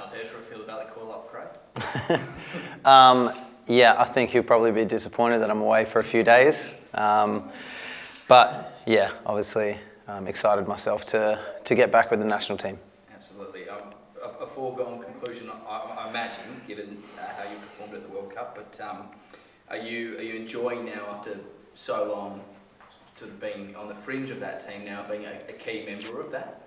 How's Ezra feel about the call-up, Craig? Yeah, I think he'll probably be disappointed that I'm away for a few days. But yeah, obviously excited myself to get back with the national team. Absolutely. A foregone conclusion, I imagine, given how you performed at the World Cup. But are you enjoying now, after so long, sort of being on the fringe of that team now, being a key member of that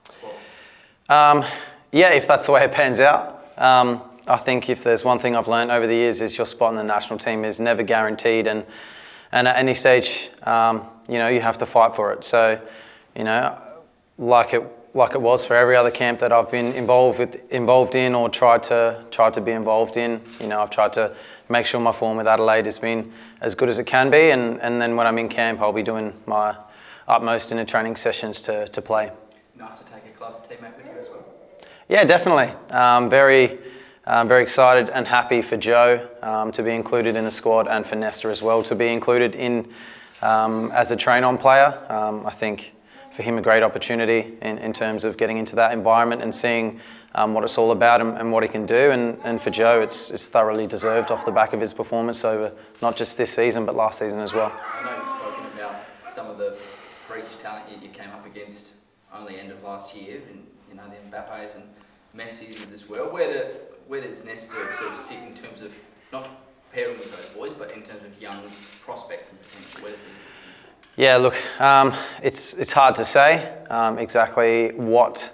squad? Yeah, if that's the way it pans out. I think if there's one thing I've learned over the years is your spot in the national team is never guaranteed, and at any stage, you have to fight for it. So, like it was for every other camp that I've been involved in or tried to be involved in. I've tried to make sure my form with Adelaide has been as good as it can be, and then when I'm in camp, I'll be doing my utmost in the training sessions to play. Nice to take a club teammate with you as well. Yeah, definitely. Very excited and happy for Joe to be included in the squad, and for Nestor as well to be included in as a train-on player. I think for him a great opportunity in terms of getting into that environment and seeing what it's all about and what he can do. And for Joe, it's thoroughly deserved off the back of his performance over not just this season but last season as well. I know you've spoken about some of the freakish talent you came up against only end of last year, and the Mbappes and Messis as well. Where does Nestor sort of sit in terms of not pairing with those boys, but in terms of young prospects and potential? Where does he sit? Yeah, look, it's hard to say exactly what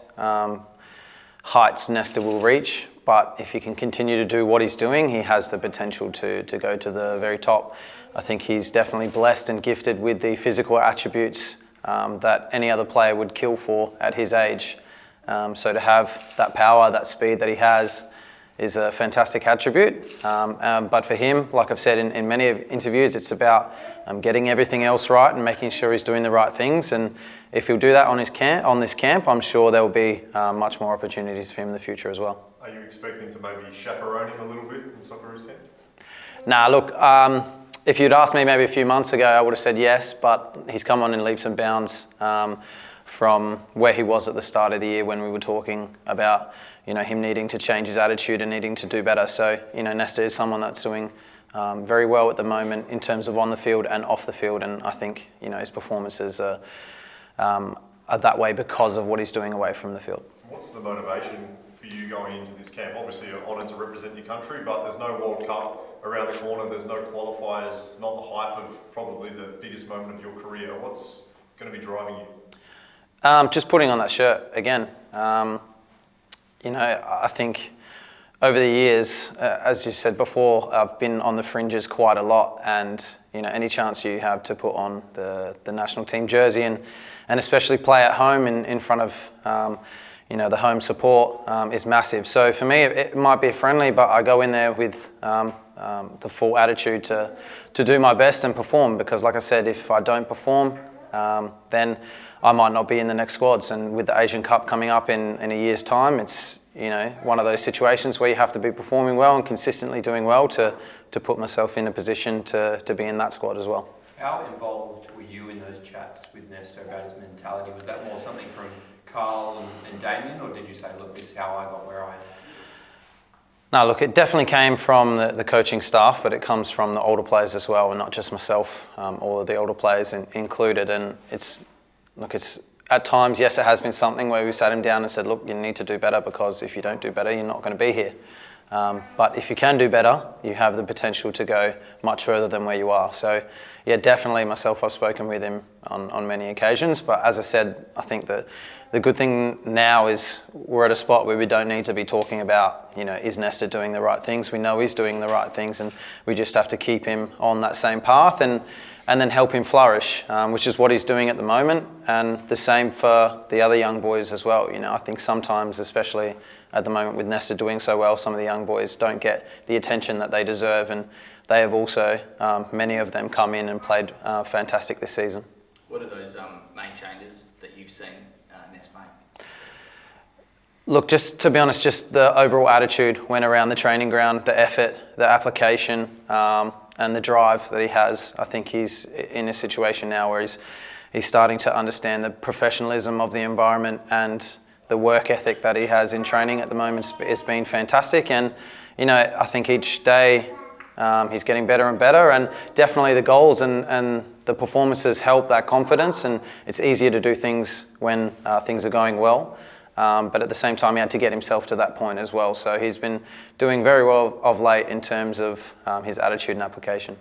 heights Nestor will reach, but if he can continue to do what he's doing, he has the potential to go to the very top. I think he's definitely blessed and gifted with the physical attributes that any other player would kill for at his age. So to have that power, that speed that he has is a fantastic attribute. But for him, like I've said in many interviews, it's about getting everything else right and making sure he's doing the right things. And if he'll do that on this camp, I'm sure there will be much more opportunities for him in the future as well. Are you expecting to maybe chaperone him a little bit in Socceroos camp? Nah, look, if you'd asked me maybe a few months ago, I would have said yes, but he's come on in leaps and bounds from where he was at the start of the year when we were talking about him needing to change his attitude and needing to do better. So Nestor is someone that's doing very well at the moment in terms of on the field and off the field, and I think his performances are that way because of what he's doing away from the field. What's the motivation for you going into this camp? Obviously you're honoured to represent your country, but there's no World Cup around the corner, there's no qualifiers, it's not the hype of probably the biggest moment of your career. What's going to be driving you? Just putting on that shirt again. I think over the years, as you said before, I've been on the fringes quite a lot, and any chance you have to put on the national team jersey and especially play at home in front of the home support is massive. So for me, it might be friendly, but I go in there with the full attitude to do my best and perform, because like I said, if I don't perform, then I might not be in the next squads. And with the Asian Cup coming up in a year's time, it's one of those situations where you have to be performing well and consistently doing well to put myself in a position to be in that squad as well. How involved were you in those chats with Nestor about his mentality? Was that more something from Carl and Damien, or did you say, look, this is how I got where I am? No, look, it definitely came from the coaching staff, but it comes from the older players as well, and not just myself, all of the older players included. And it's at times, yes, it has been something where we sat him down and said, look, you need to do better, because if you don't do better, you're not going to be here. But if you can do better, you have the potential to go much further than where you are. So yeah, definitely myself, I've spoken with him on many occasions. But as I said, I think that the good thing now is we're at a spot where we don't need to be talking about, is Nestor doing the right things? We know he's doing the right things, and we just have to keep him on that same path and then help him flourish, which is what he's doing at the moment. And the same for the other young boys as well. I think sometimes, especially at the moment with Nestor doing so well, some of the young boys don't get the attention that they deserve, and they have also, many of them, come in and played fantastic this season. What are those main changes that you've seen Nest make? Look, just to be honest, just the overall attitude when around the training ground, the effort, the application, and the drive that he has. I think he's in a situation now where he's starting to understand the professionalism of the environment and the work ethic that he has in training at the moment has been fantastic. And, you know, I think each day he's getting better and better, and definitely the goals and the performances help that confidence, and it's easier to do things when things are going well. But at the same time, he had to get himself to that point as well. So he's been doing very well of late in terms of his attitude and application.